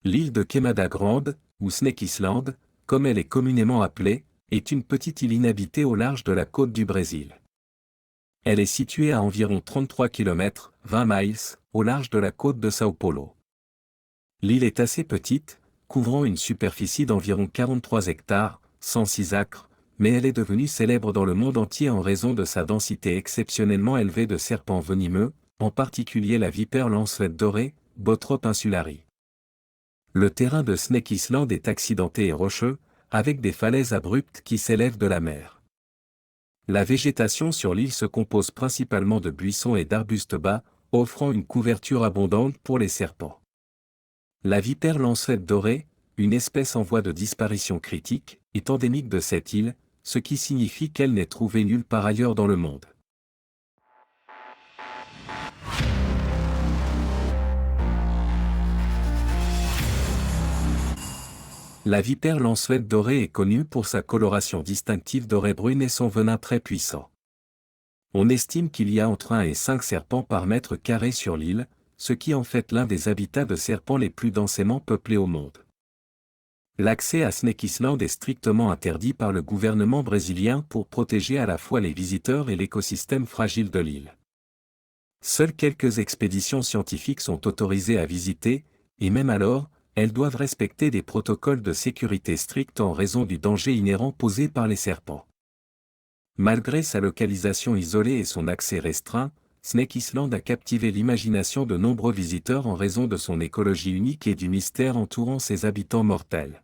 L'île de Queimada Grande, ou Snake Island, comme elle est communément appelée, est une petite île inhabitée au large de la côte du Brésil. Elle est située à environ 33 km, 20 miles, au large de la côte de São Paulo. L'île est assez petite, couvrant une superficie d'environ 43 hectares, 106 acres, mais elle est devenue célèbre dans le monde entier en raison de sa densité exceptionnellement élevée de serpents venimeux, en particulier la vipère lancelette dorée, Botrop insulari. Le terrain de Snake Island est accidenté et rocheux, avec des falaises abruptes qui s'élèvent de la mer. La végétation sur l'île se compose principalement de buissons et d'arbustes bas, offrant une couverture abondante pour les serpents. La vipère lancelette dorée, une espèce en voie de disparition critique, est endémique de cette île, ce qui signifie qu'elle n'est trouvée nulle part ailleurs dans le monde. La vipère lancelette dorée est connue pour sa coloration distinctive dorée-brune et son venin très puissant. On estime qu'il y a entre 1 et 5 serpents par mètre carré sur l'île, ce qui en fait l'un des habitats de serpents les plus densément peuplés au monde. L'accès à Snake Island est strictement interdit par le gouvernement brésilien pour protéger à la fois les visiteurs et l'écosystème fragile de l'île. Seules quelques expéditions scientifiques sont autorisées à visiter, et même alors, elles doivent respecter des protocoles de sécurité stricts en raison du danger inhérent posé par les serpents. Malgré sa localisation isolée et son accès restreint, Snake Island a captivé l'imagination de nombreux visiteurs en raison de son écologie unique et du mystère entourant ses habitants mortels.